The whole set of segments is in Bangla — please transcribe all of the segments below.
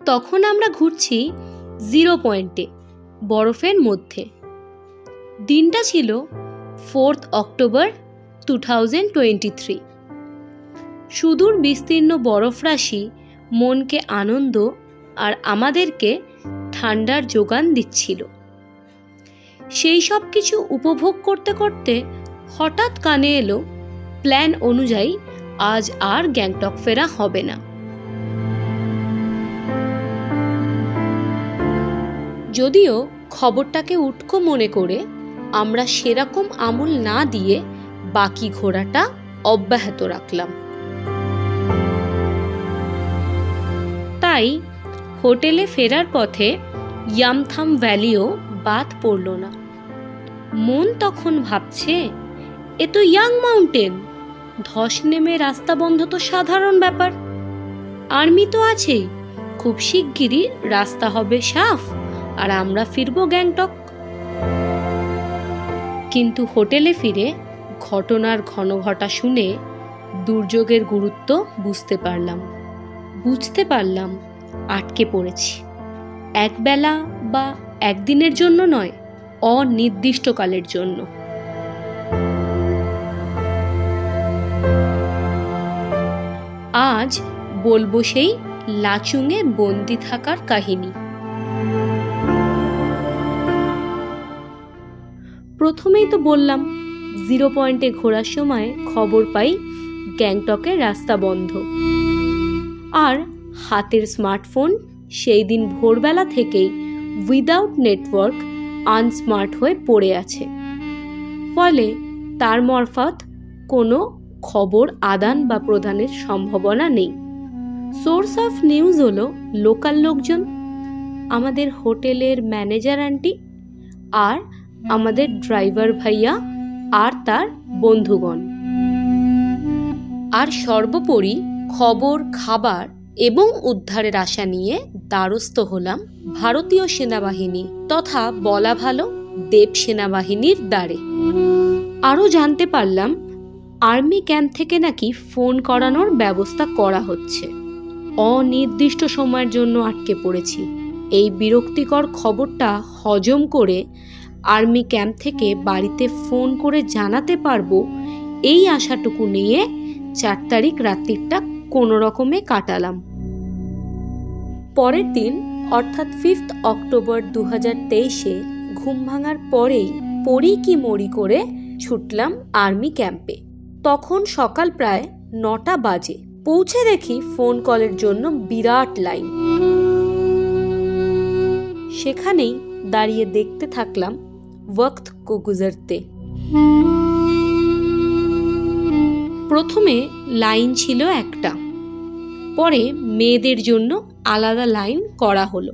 তখন আমরা ঘুরছি 0 পয়েন্টে, বরফের মধ্যে। দিনটা ছিল 4 অক্টোবর 2023। সুদূর বিস্তীর্ণ বরফরাশি মনকে আনন্দ আর আমাদেরকে ঠান্ডার যোগান দিচ্ছিল। সেই সব কিছু উপভোগ করতে করতে হঠাৎ কানে এলো প্ল্যান অনুযায়ী আজ আর গ্যাংটক ফেরা হবে না। যদিও খবরটাকে উটকো মনে করে আমরা সেরকম আমল না দিয়ে বাকি ঘোরাটা অব্যাহত রাখলাম। তাই হোটেলে ফেরার পথে ইয়ামথাম ভ্যালিও বাদ পড়ল না। মন তখন ভাবছে, এ তো ইয়াং মাউন্টেন, ধস নেমে রাস্তা বন্ধ তো সাধারণ ব্যাপার। আর্মি তো আছেই, খুব শিগগিরই রাস্তা হবে সাফ আর আমরা ফিরবো গ্যাংটক। কিন্তু হোটেলে ফিরে ঘটনার ঘনঘটা শুনে দুর্যোগের গুরুত্ব বুঝতে পারলাম আটকে পড়েছি। একবেলা বা একদিনের জন্য নয়, অনির্দিষ্টকালের জন্য। আজ বলবো সেই লাচুংয়ে বন্দি থাকার কাহিনী। প্রথমেই তো বললাম 0 পয়েন্টে ঘোরার সময় খবর পাই গ্যাংটকের রাস্তা বন্ধ, আর হাতের স্মার্টফোন সেই দিন ভোরবেলা থেকেই উইদাউট নেটওয়ার্ক আনস্মার্ট হয়ে পড়ে আছে। ফলে তার মারফত কোনো খবর আদান বা প্রদানের সম্ভাবনা নেই। সোর্স অফ নিউজ হলো লোকাল লোকজন, আমাদের হোটেলের ম্যানেজার আন্টি আর আমাদের ড্রাইভার ভাইয়া আর তার বন্ধুগণ। আর সর্বোপরি খবর, খাবার এবং উদ্ধারের আশা নিয়ে দ্বারস্থ হলাম ভারতীয় সেনাবাহিনী তথা বলা ভালো দেব সেনাবাহিনীর দ্বারে। আরও জানতে পারলাম আর্মি ক্যাম্প থেকে নাকি ফোন করানোর ব্যবস্থা করা হচ্ছে। অনির্দিষ্ট সময়ের জন্য আটকে পড়েছি। এই বিরক্তিকর খবরটা হজম করে আর্মি ক্যাম্প থেকে বাড়িতে ফোন করে জানাতে পারবো এই আশাটুকু নিয়ে 4 তারিখ রাত্রিটা কোনো রকমে কাটালাম। পরের দিন অর্থাৎ 5 অক্টোবর 2023-এ ঘুম ভাঙার পরেই পড়ি কি মরি করে ছুটলাম আর্মি ক্যাম্পে। তখন সকাল প্রায় 9টা বাজে। পৌঁছে দেখি ফোন কলের জন্য বিরাট লাইন। সেখানেই দাঁড়িয়ে দেখতে থাকলাম ওয়াক্ত কো গুজরতে। প্রথমে লাইন ছিল একটা, পরে মেয়েদের জন্য আলাদা লাইন করা হলো।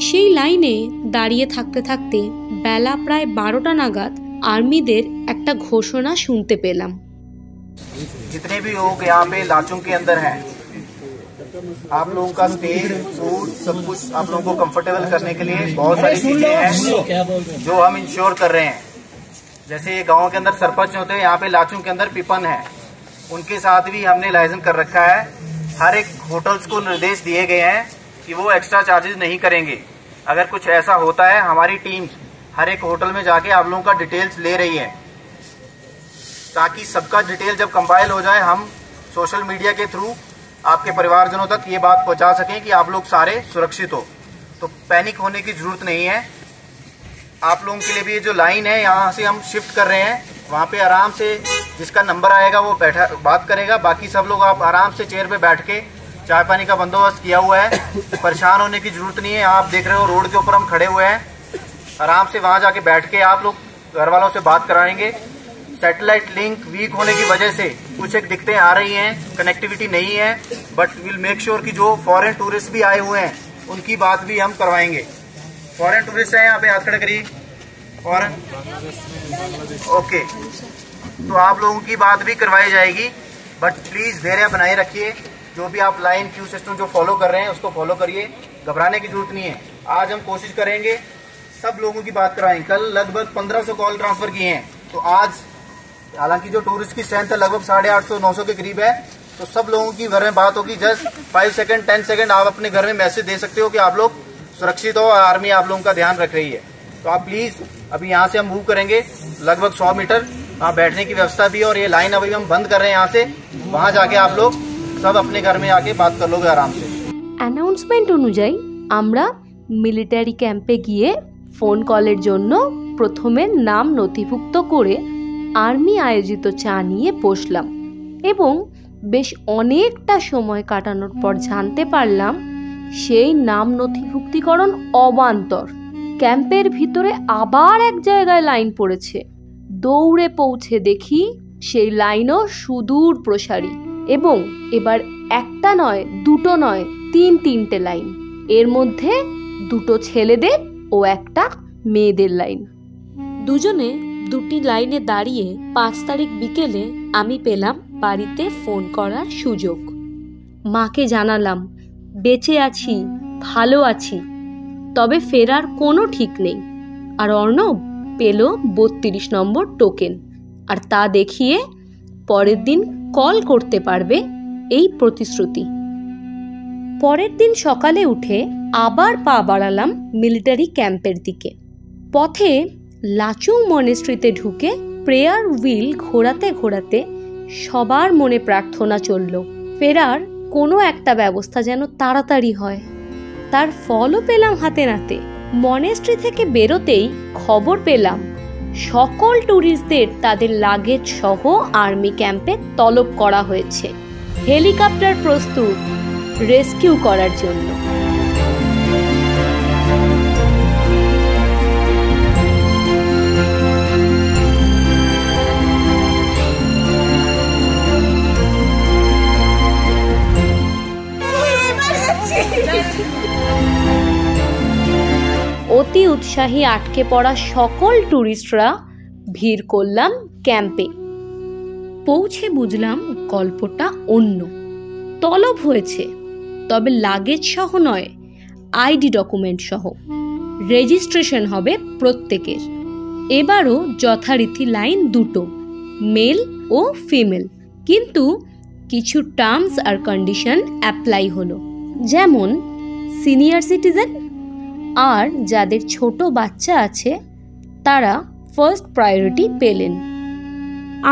সেই লাইনে দাঁড়িয়ে থাকতে থাকতে বেলা প্রায় 12টা নাগাদ আর্মিদের একটা ঘোষণা শুনতে পেলাম। जितने भी लोग यहाँ पे लाचुंग के अंदर हैं, आप लोगों का स्टे, फूड, सब कुछ आप लोगों को कंफर्टेबल करने के लिए बहुत सारी चीजें हैं जो हम इंश्योर कर रहे हैं। जैसे ये गांव के अंदर सरपंच होते हैं, यहाँ पे लाचुंग के अंदर पिपन है, उनके साथ भी हमने लाइसेंस कर रखा है। हर एक होटल्स को निर्देश दिए गए हैं कि वो एक्स्ट्रा चार्जेस नहीं करेंगे। अगर कुछ ऐसा होता है, हमारी टीम हर एक होटल में जाके आप लोगों का डिटेल्स ले रही है, ताकि सबका डिटेल जब कंपाइल हो जाए हम सोशल मीडिया के थ्रू आपके परिवारजनों तक ये बात पहुंचा सकें कि आप लोग सारे सुरक्षित हो। तो पैनिक होने की जरूरत नहीं है। आप लोगों के लिए भी ये जो लाइन है यहाँ से हम शिफ्ट कर रहे हैं, वहाँ पे आराम से जिसका नंबर आएगा वो बैठा बात करेगा। बाकी सब लोग आप आराम से चेयर पे बैठ के, चाय पानी का बंदोबस्त किया हुआ है, परेशान होने की जरूरत नहीं है। आप देख रहे हो रोड के ऊपर हम खड़े हुए हैं, आराम से वहाँ जाके बैठ के आप लोग घर वालों से बात कराएंगे। सैटेलाइट लिंक वीक होने की वजह से कुछ एक दिक्कतें आ रही हैं, कनेक्टिविटी नहीं है, बट विल मेक श्योर कि जो फॉरेन टूरिस्ट भी आए हुए हैं उनकी बात भी हम करवाएंगे। फॉरेन टूरिस्ट हैं यहाँ पे, हाथ खड़े करिए। फॉरेन, ओके, तो आप लोगों की बात भी करवाई जाएगी, बट प्लीज धैर्य बनाए रखिए। जो भी आप लाइन क्यू सिस्टम जो फॉलो कर रहे हैं उसको फॉलो करिए, घबराने की जरूरत नहीं है। आज हम कोशिश करेंगे सब लोगों की बात कराएं। कल लगभग 1500 कॉल ट्रांसफर किए हैं, तो आज हालांकि जो टूरिस्ट की स्ट्रेंथ है लगभग 850-900 के करीब है, तो सब लोगों की घर में बात होगी। जस्ट 5 सेकंड 10 सेकंड आप अपने घर में मैसेज दे सकते हो कि आप लोग सुरक्षित हो, आर्मी आप लोगों का ध्यान रख रही है। तो आप प्लीज, अभी यहाँ से हम मूव करेंगे लगभग 100 मीटर, वहाँ बैठने की व्यवस्था भी है, और ये लाइन अभी हम बंद कर रहे हैं यहाँ से। वहाँ जाके आप लोग सब अपने घर में आके बात कर लोगे आराम से। অ্যানাউন্সমেন্ট অনুযায়ী আমরা মিলিটারি ক্যাম্পে গিয়ে ফোন কলের জন্য প্রথমে নাম নথিভুক্ত করে আর্মি আয়োজিত চা নিয়ে বসলাম এবং বেশ অনেকটা সময় কাটানোর পর জানতে পারলাম সেই নাম নথিভুক্তিকরণ অবান্তর। ক্যাম্পের ভিতরে আবার এক জায়গায় লাইন পড়েছে। দৌড়ে পৌঁছে দেখি সেই লাইনও সুদূর প্রসারী এবং এবার একটা নয়, দুটো নয়, তিনটে লাইন। এর মধ্যে দুটো ছেলেদের ও একটা মেয়েদের লাইন। দুজনে দুটি লাইনে দাঁড়িয়ে 5 তারিখ বিকেলে আমি পেলাম বাড়িতে ফোন করার সুযোগ। মাকে জানালাম বেঁচে আছি, ভালো আছি, তবে ফেরার কোনো ঠিক নেই। আর অর্ণব পেল 32 নম্বর টোকেন, আর তা দেখিয়ে পরের দিন কল করতে পারবে এই প্রতিশ্রুতি। পরের দিন সকালে উঠে আবার পা বাড়ালাম মিলিটারি ক্যাম্পের দিকে। পথে লাচুং মনেস্ট্রিতে ঢুকে প্রেয়ার হুইল ঘোরাতে ঘোরাতে সবার মনে প্রার্থনা চলল ফেরার কোনো একটা ব্যবস্থা যেন তাড়াতাড়ি হয়। তার ফলও পেলাম হাতে নাতে। মনেস্ট্রি থেকে বেরোতেই খবর পেলাম সকল ট্যুরিস্টদের তাদের লাগেজ সহ আর্মি ক্যাম্পে তলব করা হয়েছে। হেলিকপ্টার প্রস্তুত রেস্কিউ করার জন্য। অতি উৎসাহী আটকে পড়া সকল ট্যুরিস্টরা ভিড় করলাম ক্যাম্পে। পৌঁছে বুঝলাম গল্পটা অন্য। তলব হয়েছে, তবে লাগেজ সহ নয়, আইডি ডকুমেন্ট সহ। রেজিস্ট্রেশন হবে প্রত্যেকের। এবারও যথারীতি লাইন দুটো, মেল ও ফিমেল, কিন্তু কিছু টার্মস আর কন্ডিশন অ্যাপ্লাই হলো। যেমন সিনিয়র সিটিজেন আর যাদের ছোট বাচ্চা আছে তারা ফার্স্ট প্রায়োরিটি পেলেন।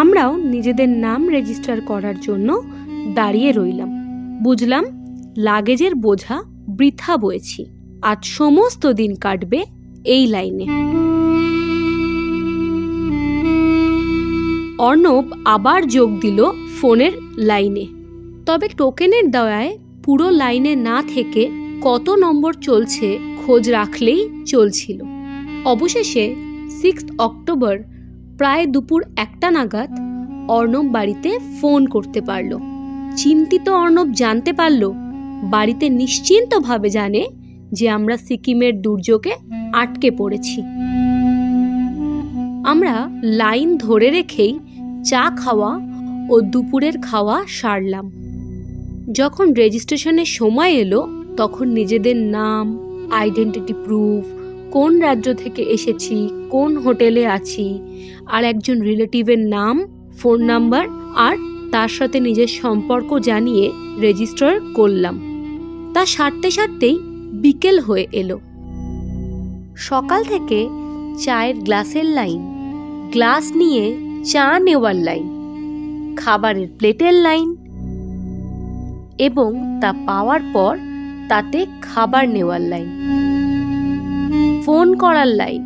আমরাও নিজেদের নাম রেজিস্টার করার জন্য দাঁড়িয়ে রইলাম। বুঝলাম লাগেজের বোঝা বৃথা বয়েছি। আজ সমস্ত দিন কাটবে এই লাইনে। অর্ণব আবার যোগ দিল ফোনের লাইনে, তবে টোকেনের দয়ায় পুরো লাইনে না থেকে কত নম্বর চলছে খোঁজ রাখলেই চলছিল। অবশেষে 6 অক্টোবর প্রায় দুপুর 1টা নাগাদ অর্ণব বাড়িতে ফোন করতে পারল। চিন্তিত অর্ণব জানতে পারল বাড়িতে নিশ্চিন্তভাবে জানে যে আমরা সিকিমের দুর্যোগে আটকে পড়েছি। আমরা লাইন ধরে রেখেই চা খাওয়া ও দুপুরের খাওয়া সারলাম। যখন রেজিস্ট্রেশনের সময় এলো তখন নিজেদের নাম, আইডেন্টিটি প্রুফ, কোন রাজ্য থেকে এসেছি, কোন হোটেলে আছি, আর একজন রিলেটিভের নাম, ফোন নাম্বার আর তার সাথে নিজের সম্পর্ক জানিয়ে রেজিস্টার করলাম। তা সারতেই বিকেল হয়ে এলো। সকাল থেকে চায়ের গ্লাসের লাইন, গ্লাস নিয়ে চা নেওয়ার লাইন, খাবারের প্লেটের লাইন এবং তা পাওয়ার পর তাতে খাবার নেওয়ার লাইন, ফোন করার লাইন,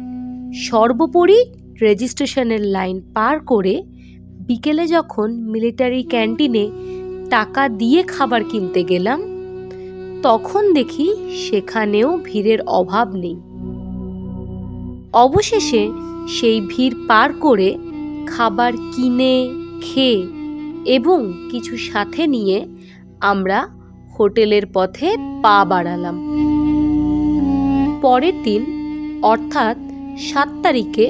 সর্বোপরি রেজিস্ট্রেশনের লাইন পার করে বিকেলে যখন মিলিটারি ক্যান্টিনে টাকা দিয়ে খাবার কিনতে গেলাম তখন দেখি সেখানেও ভিড়ের অভাব নেই। অবশেষে সেই ভিড় পার করে খাবার কিনে খেয়ে এবং কিছু সাথে নিয়ে আমরা হোটেলের পথে পা বাড়ালাম। পরের দিন অর্থাৎ 7 তারিখে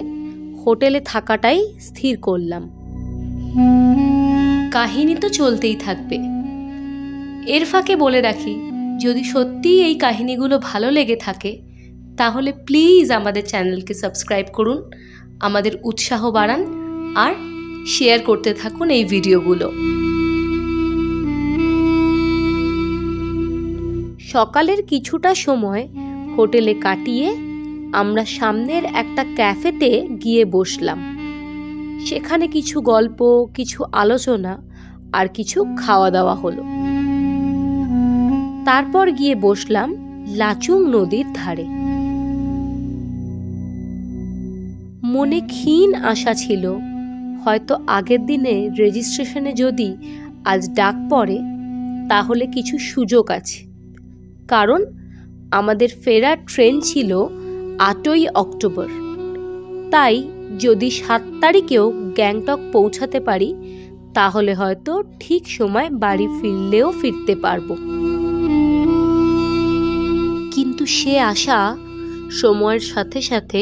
হোটেলে থাকাটাই স্থির করলাম। কাহিনী তো চলতেই থাকবে। এর ফাঁকে বলে রাখি, যদি সত্যিই এই কাহিনীগুলো ভালো লেগে থাকে তাহলে প্লিজ আমাদের চ্যানেলকে সাবস্ক্রাইব করুন, আমাদের উৎসাহ বাড়ান আর শেয়ার করতে থাকুন এই ভিডিওগুলো। সকালের কিছুটা সময় হোটেলে কাটিয়ে আমরা সামনের একটা ক্যাফেতে গিয়ে বসলাম। সেখানে কিছু গল্প, কিছু আলোচনা আর কিছু খাওয়া দাওয়া হলো। তারপর গিয়ে বসলাম লাচুং নদীর ধারে। মনে ক্ষীণ আশা ছিল, হয়তো আগের দিনে রেজিস্ট্রেশনে যদি আজ ডাক পড়ে তাহলে কিছু সুযোগ আছে, কারণ আমাদের ফেরার ট্রেন ছিল 8ই অক্টোবর। তাই যদি 7 তারিখেও গ্যাংটক পৌঁছাতে পারি তাহলে হয়তো ঠিক সময় বাড়ি ফিরলেও ফিরতে পারবো। কিন্তু সে আশা সময়ের সাথে সাথে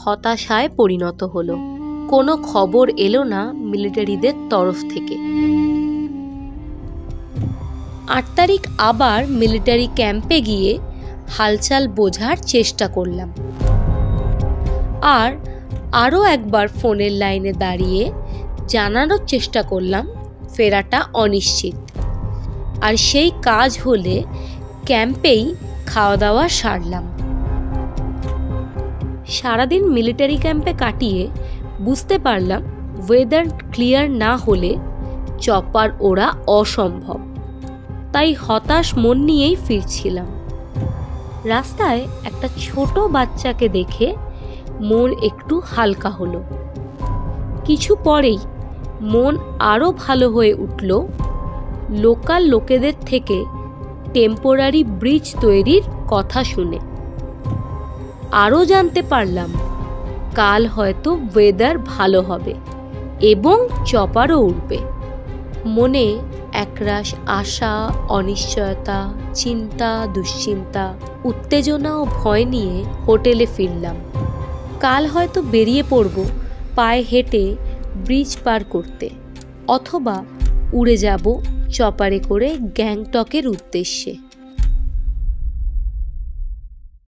হতাশায় পরিণত হলো। কোনো খবর এলো না মিলিটারিদের তরফ থেকে। 8 তারিখ আবার মিলিটারি ক্যাম্পে গিয়ে হালচাল বোঝার চেষ্টা করলাম, আর আরও একবার ফোনের লাইনে দাঁড়িয়ে জানানোর চেষ্টা করলাম ফেরাটা অনিশ্চিত। আর সেই কাজ হলে ক্যাম্পেই খাওয়া দাওয়া সারলাম। সারাদিন মিলিটারি ক্যাম্পে কাটিয়ে বুঝতে পারলাম ওয়েদার ক্লিয়ার না হলে চপার ওড়া অসম্ভব। তাই হতাশ মন নিয়েই ফিরছিলাম। রাস্তায় একটা ছোট বাচ্চাকে দেখে মন একটু হালকা হলো। কিছু পরেই মন আরও ভালো হয়ে উঠল লোকাল লোকেদের থেকে টেম্পোরারি ব্রিজ তৈরির কথা শুনে। আরও জানতে পারলাম কাল হয়তো ওয়েদার ভালো হবে এবং চপারও উঠবে। মনে একরাশ আশা, অনিশ্চয়তা, চিন্তা, দুশ্চিন্তা, উত্তেজনা ও ভয় নিয়ে হোটেলে ফিরলাম। কাল হয়তো বেরিয়ে পড়ব পায়ে হেঁটে ব্রিজ পার করতে, অথবা উড়ে যাব চপারে করে গ্যাংটকের উদ্দেশ্যে।